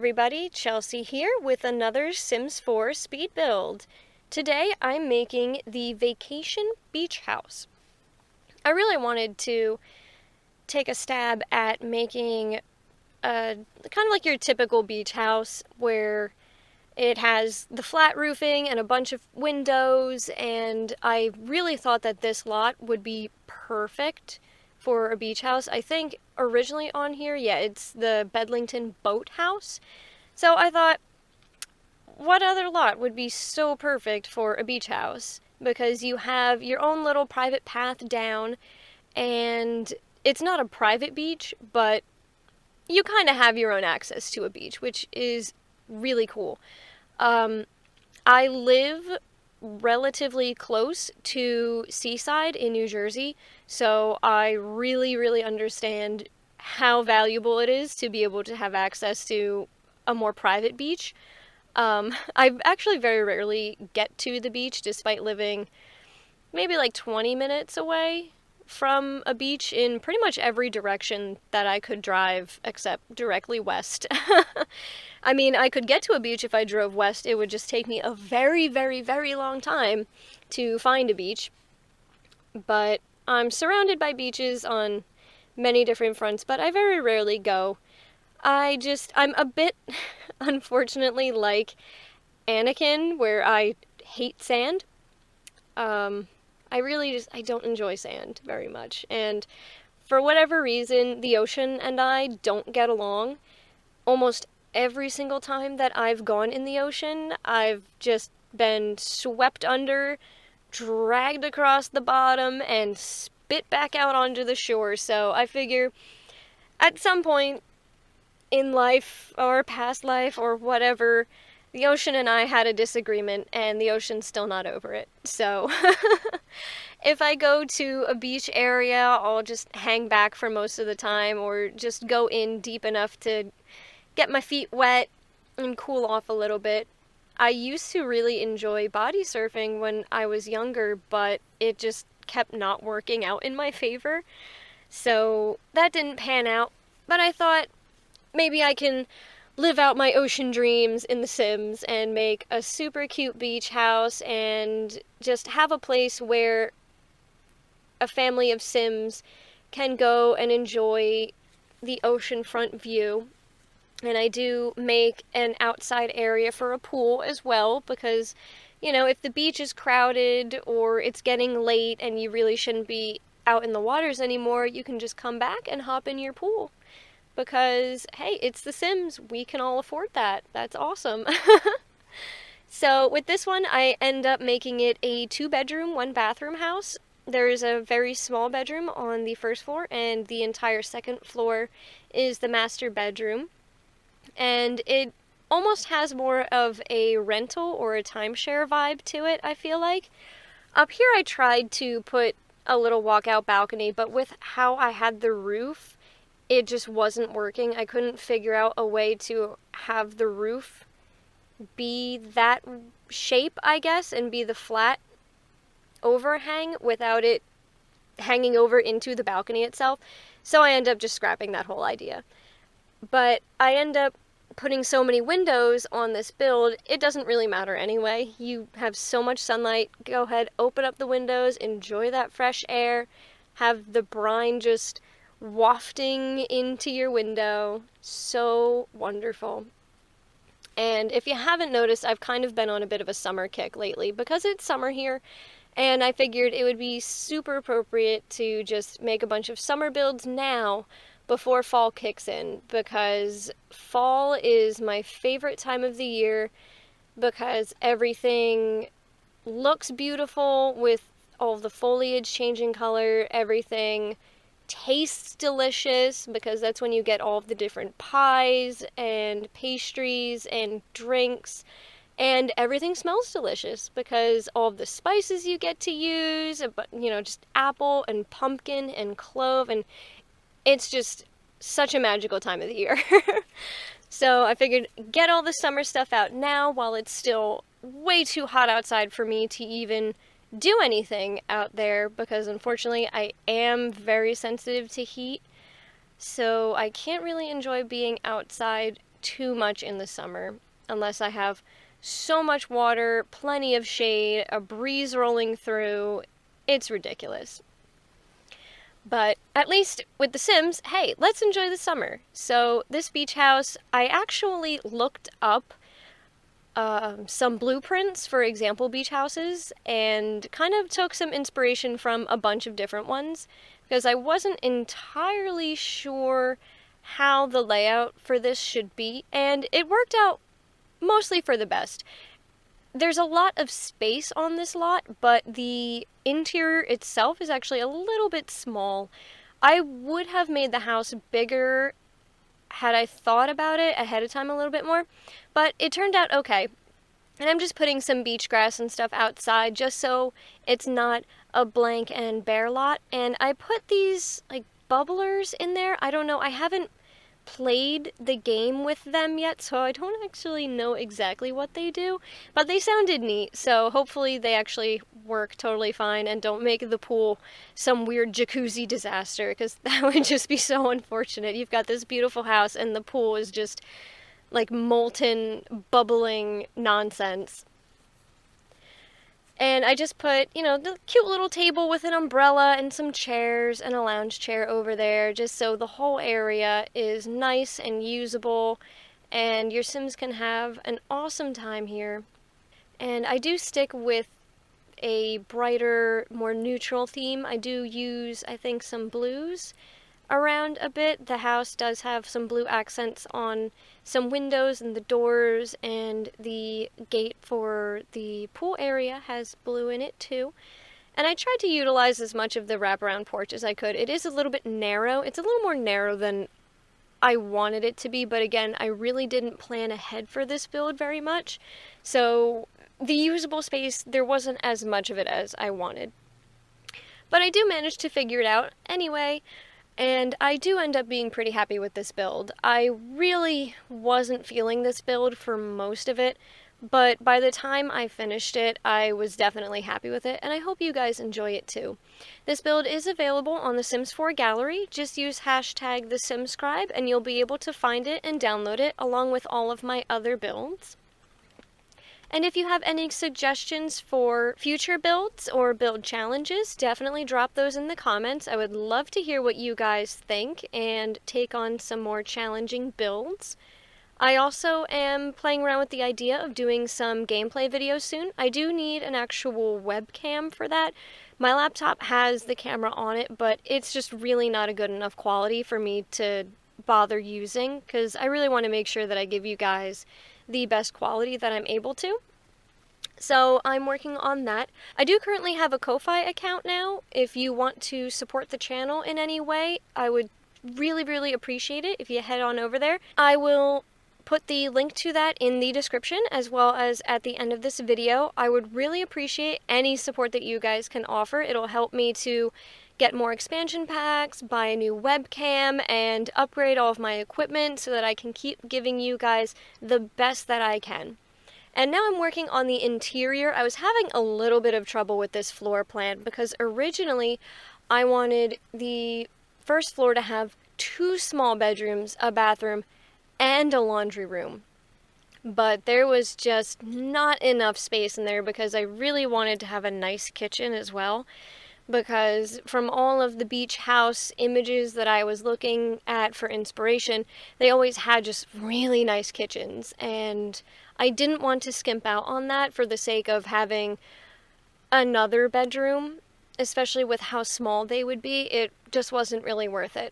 everybody, Chelsea here with another Sims 4 speed build. Today I'm making the Vacation Beach House. I really wanted to take a stab at making a kind of like your typical beach house where it has the flat roofing and a bunch of windows, and I really thought that this lot would be perfect for a beach house. I think originally on here, it's the Bedlington Boat House. So I thought, what other lot would be so perfect for a beach house? Because you have your own little private path down, and it's not a private beach, but you kind of have your own access to a beach, which is really cool. I live relatively close to Seaside in New Jersey, so I really understand how valuable it is to be able to have access to a more private beach. I actually very rarely get to the beach despite living maybe like 20 minutes away from a beach in pretty much every direction that I could drive except directly west. I mean, I could get to a beach if I drove west. It would just take me a very long time to find a beach. But I'm surrounded by beaches on many different fronts, but I very rarely go. I'm a bit, unfortunately, like Anakin, where I hate sand. I don't enjoy sand very much. And for whatever reason, the ocean and I don't get along. Almost every single time that I've gone in the ocean, I've just been swept under, dragged across the bottom, and spit back out onto the shore. So I figure at some point in life, or past life, or whatever, the ocean and I had a disagreement, and the ocean's still not over it. So if I go to a beach area, I'll just hang back for most of the time, or just go in deep enough to get my feet wet and cool off a little bit. I used to really enjoy body surfing when I was younger, but it just kept not working out in my favor. So that didn't pan out, but I thought maybe I can live out my ocean dreams in The Sims and make a super cute beach house and just have a place where a family of Sims can go and enjoy the oceanfront view. And I do make an outside area for a pool as well, because, if the beach is crowded or it's getting late and you really shouldn't be out in the waters anymore, you can just come back and hop in your pool. Because, hey, it's The Sims. We can all afford that. That's awesome. So with this one, I end up making it a 2-bedroom, 1-bathroom house. There's a very small bedroom on the first floor, and the entire second floor is the master bedroom. And it almost has more of a rental or a timeshare vibe to it, I feel like. Up here I tried to put a little walkout balcony, but with how I had the roof, it just wasn't working. I couldn't figure out a way to have the roof be that shape, I guess, and be the flat overhang without it hanging over into the balcony itself. So I end up just scrapping that whole idea. But I end up putting so many windows on this build, it doesn't really matter anyway. You have so much sunlight. Go ahead, open up the windows, enjoy that fresh air, have the brine just wafting into your window. So wonderful. And if you haven't noticed, I've kind of been on a bit of a summer kick lately because it's summer here, and I figured it would be super appropriate to just make a bunch of summer builds now before fall kicks in, because fall is my favorite time of the year because everything looks beautiful with all the foliage changing color, everything tastes delicious because that's when you get all of the different pies and pastries and drinks, and everything smells delicious because all of the spices you get to use, but just apple and pumpkin and clove, and it's just such a magical time of the year. So I figured get all the summer stuff out now while it's still way too hot outside for me to even do anything out there, because unfortunately I am very sensitive to heat, so I can't really enjoy being outside too much in the summer unless I have so much water, plenty of shade, a breeze rolling through. It's ridiculous. But at least with The Sims, hey, let's enjoy the summer. So this beach house, I actually looked up some blueprints for example beach houses and kind of took some inspiration from a bunch of different ones because I wasn't entirely sure how the layout for this should be, and it worked out mostly for the best. There's a lot of space on this lot, but the interior itself is actually a little bit small. I would have made the house bigger had I thought about it ahead of time a little bit more, but it turned out okay. And I'm just putting some beach grass and stuff outside just so it's not a blank and bare lot. And I put these like bubblers in there. I don't know, I haven't played the game with them yet, so I don't actually know exactly what they do, but they sounded neat, so hopefully they actually work totally fine and don't make the pool some weird jacuzzi disaster, because that would just be so unfortunate. You've got this beautiful house and the pool is just like molten, bubbling nonsense. And I just put, the cute little table with an umbrella and some chairs and a lounge chair over there, just so the whole area is nice and usable and your Sims can have an awesome time here. And I do stick with a brighter, more neutral theme. I do use, I think, some blues around a bit. The house does have some blue accents on some windows and the doors, and the gate for the pool area has blue in it too. And I tried to utilize as much of the wraparound porch as I could. It is a little bit narrow. It's a little more narrow than I wanted it to be, but again, I really didn't plan ahead for this build very much. So the usable space, there wasn't as much of it as I wanted. But I do manage to figure it out anyway. And I do end up being pretty happy with this build. I really wasn't feeling this build for most of it, but by the time I finished it, I was definitely happy with it, and I hope you guys enjoy it too. This build is available on the Sims 4 gallery. Just use hashtag TheSimScribe and you'll be able to find it and download it along with all of my other builds. And if you have any suggestions for future builds or build challenges, definitely drop those in the comments. I would love to hear what you guys think and take on some more challenging builds. I also am playing around with the idea of doing some gameplay videos soon. I do need an actual webcam for that. My laptop has the camera on it, but it's just really not a good enough quality for me to bother using, because I really want to make sure that I give you guys the best quality that I'm able to. So I'm working on that. I do currently have a Ko-Fi account now. If you want to support the channel in any way, I would really appreciate it if you head on over there. I will put the link to that in the description as well as at the end of this video. I would really appreciate any support that you guys can offer. It'll help me to get more expansion packs, buy a new webcam, and upgrade all of my equipment so that I can keep giving you guys the best that I can. And now I'm working on the interior. I was having a little bit of trouble with this floor plan because originally I wanted the first floor to have 2 small bedrooms, a bathroom, and a laundry room. But there was just not enough space in there because I really wanted to have a nice kitchen as well. Because from all of the beach house images that I was looking at for inspiration, they always had just really nice kitchens, and I didn't want to skimp out on that for the sake of having another bedroom, especially with how small they would be. It just wasn't really worth it.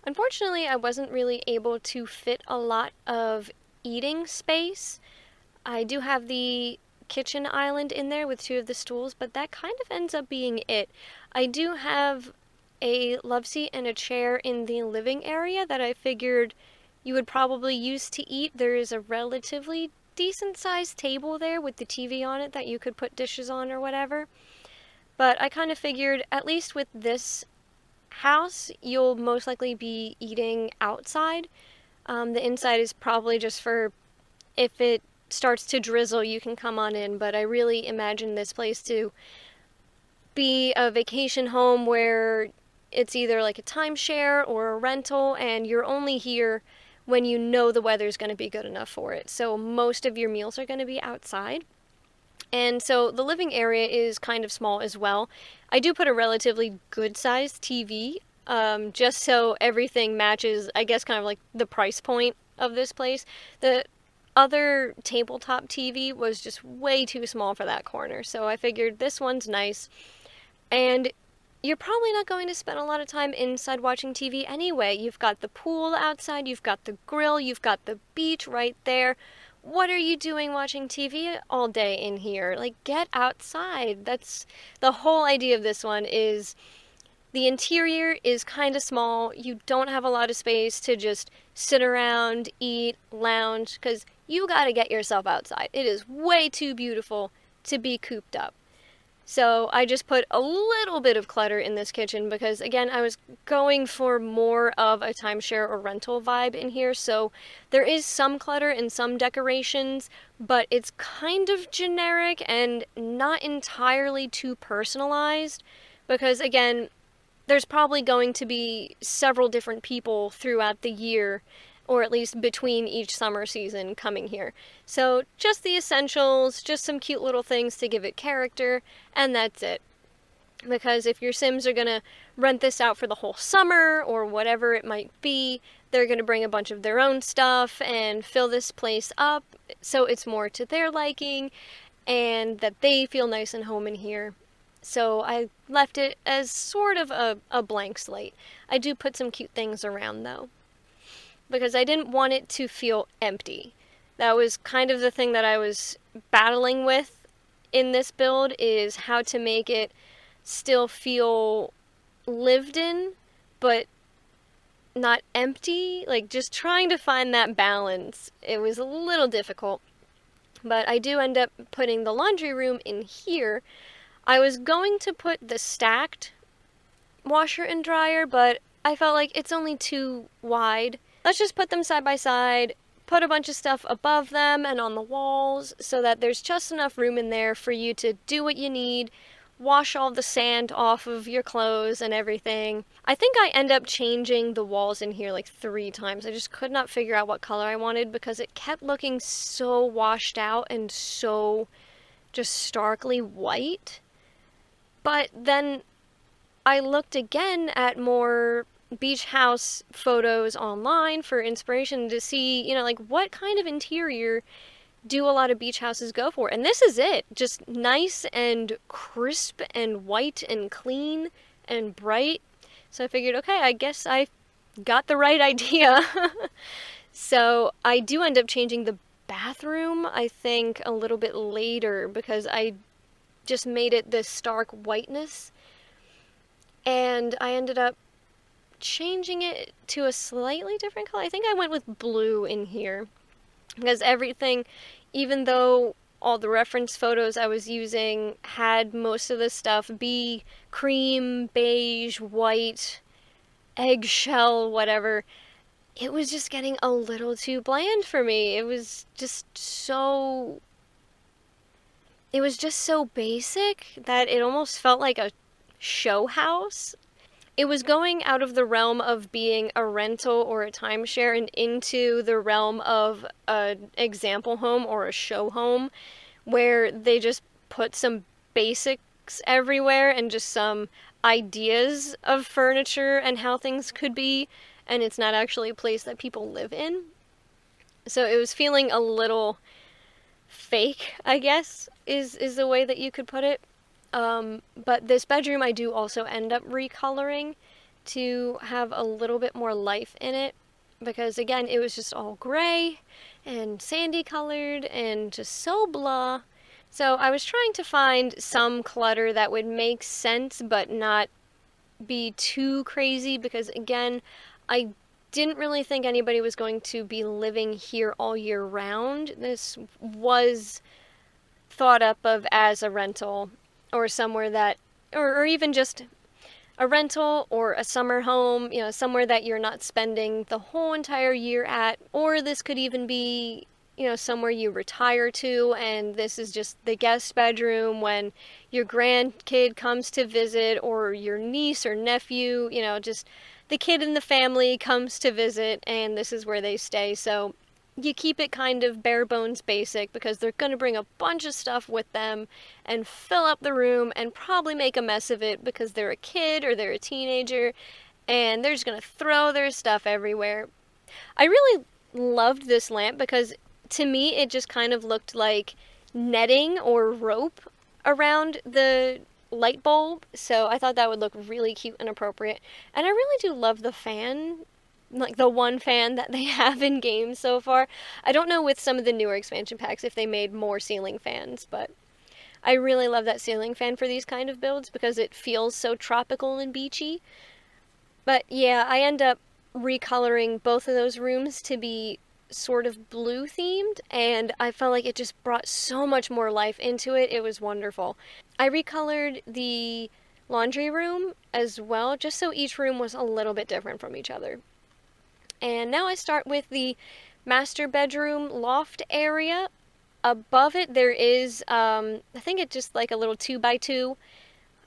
Unfortunately, I wasn't really able to fit a lot of eating space. I do have the kitchen island in there with 2 of the stools, but that kind of ends up being it. I do have a love seat and a chair in the living area that I figured you would probably use to eat. There is a relatively decent sized table there with the TV on it that you could put dishes on or whatever. But I kind of figured, at least with this house, you'll most likely be eating outside. The inside is probably just for if it starts to drizzle, you can come on in, but I really imagine this place to be a vacation home where it's either like a timeshare or a rental, and you're only here when you know the weather's going to be good enough for it. So most of your meals are going to be outside. And so the living area is kind of small as well. I do put a relatively good sized TV, just so everything matches, I guess, kind of like the price point of this place. The other tabletop TV was just way too small for that corner, so I figured this one's nice. And you're probably not going to spend a lot of time inside watching TV anyway. You've got the pool outside, you've got the grill, you've got the beach right there. What are you doing watching TV all day in here? Like, get outside. That's the whole idea of this one. Is the interior is kind of small. You don't have a lot of space to just sit around, eat, lounge, because you got to get yourself outside. It is way too beautiful to be cooped up. So I just put a little bit of clutter in this kitchen because, again, I was going for more of a timeshare or rental vibe in here. So there is some clutter and some decorations, but it's kind of generic and not entirely too personalized because, again, there's probably going to be several different people throughout the year, or at least between each summer season coming here. So just the essentials, just some cute little things to give it character, and that's it. Because if your Sims are gonna rent this out for the whole summer, or whatever it might be, they're gonna bring a bunch of their own stuff and fill this place up, so it's more to their liking, and that they feel nice and home in here. So I left it as sort of a blank slate. I do put some cute things around though, because I didn't want it to feel empty. That was kind of the thing that I was battling with in this build, is how to make it still feel lived in, but not empty. Like, just trying to find that balance. It was a little difficult. But I do end up putting the laundry room in here. I was going to put the stacked washer and dryer, but I felt like it's only too wide. Let's just put them side by side, put a bunch of stuff above them and on the walls so that there's just enough room in there for you to do what you need, wash all the sand off of your clothes and everything. I think I end up changing the walls in here like 3 times. I just could not figure out what color I wanted because it kept looking so washed out and so just starkly white. But then I looked again at more beach house photos online for inspiration to see, like, what kind of interior do a lot of beach houses go for? And this is it. Just nice and crisp and white and clean and bright. So I figured, okay, I guess I got the right idea. So I do end up changing the bathroom, I think, a little bit later because I just made it this stark whiteness. And I ended up changing it to a slightly different color. I think I went with blue in here because everything, even though all the reference photos I was using had most of the stuff be cream, beige, white, eggshell, whatever, it was just getting a little too bland for me. It was just so basic that it almost felt like a show house. It was going out of the realm of being a rental or a timeshare and into the realm of an example home or a show home, where they just put some basics everywhere and just some ideas of furniture and how things could be, and it's not actually a place that people live in. So it was feeling a little fake, I guess, is the way that you could put it. But this bedroom I do also end up recoloring to have a little bit more life in it, because again, it was just all gray and sandy colored and just so blah. So I was trying to find some clutter that would make sense but not be too crazy, because again, I didn't really think anybody was going to be living here all year round. This was thought up of as a rental, or somewhere that, or even just a rental or a summer home, somewhere that you're not spending the whole entire year at. Or this could even be somewhere you retire to, and this is just the guest bedroom when your grandkid comes to visit, or your niece or nephew, just the kid in the family comes to visit, and this is where they stay. So you keep it kind of bare bones basic because they're going to bring a bunch of stuff with them and fill up the room and probably make a mess of it because they're a kid or they're a teenager and they're just going to throw their stuff everywhere. I really loved this lamp because to me it just kind of looked like netting or rope around the light bulb, so I thought that would look really cute and appropriate. And I really do love the fan, like the one fan that they have in games so far. I don't know with some of the newer expansion packs if they made more ceiling fans, but I really love that ceiling fan for these kind of builds because it feels so tropical and beachy. But yeah, I end up recoloring both of those rooms to be sort of blue themed, and I felt like it just brought so much more life into it. It was wonderful. I recolored the laundry room as well, just so each room was a little bit different from each other. And now I start with the master bedroom loft area. Above it there is, I think it's just like a little 2x2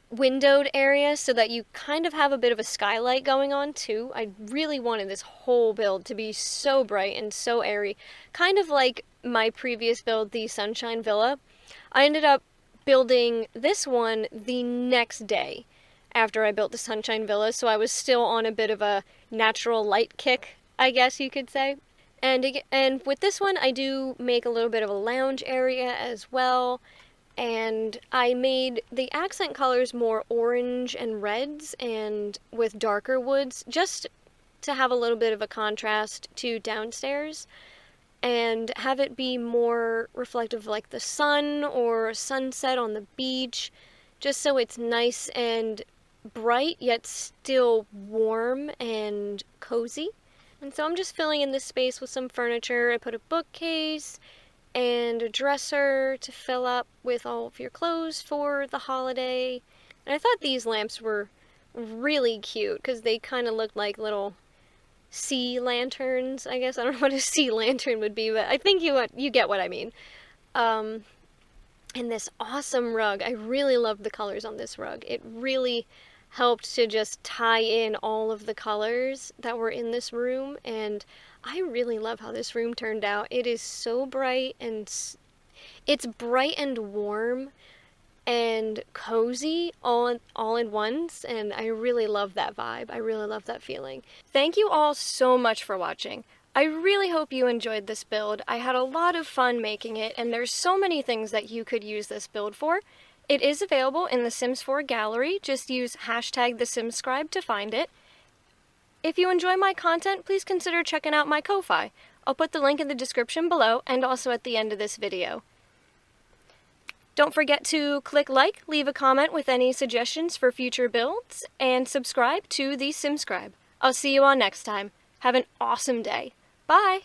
windowed area so that you kind of have a bit of a skylight going on too. I really wanted this whole build to be so bright and so airy, kind of like my previous build, the Sunshine Villa. I ended up building this one the next day after I built the Sunshine Villa, so I was still on a bit of a natural light kick, I guess you could say. And with this one, I do make a little bit of a lounge area as well. And I made the accent colors more orange and reds and with darker woods, just to have a little bit of a contrast to downstairs and have it be more reflective of like the sun or sunset on the beach, just so it's nice and bright yet still warm and cozy. And so I'm just filling in this space with some furniture. I put a bookcase and a dresser to fill up with all of your clothes for the holiday. And I thought these lamps were really cute because they kind of looked like little sea lanterns, I guess. I don't know what a sea lantern would be, but I think you get what I mean. And this awesome rug. I really loved the colors on this rug. It really helped to just tie in all of the colors that were in this room, and I really love how this room turned out. It is so bright, and it's bright and warm and cozy all in once, and I really love that vibe. I really love that feeling. Thank you all so much for watching. I really hope you enjoyed this build. I had a lot of fun making it, and there's so many things that you could use this build for. It is available in the Sims 4 gallery. Just use #TheSimScribe to find it. If you enjoy my content, please consider checking out my Ko-Fi. I'll put the link in the description below and also at the end of this video. Don't forget to click like, leave a comment with any suggestions for future builds, and subscribe to the SimScribe. I'll see you all next time. Have an awesome day. Bye!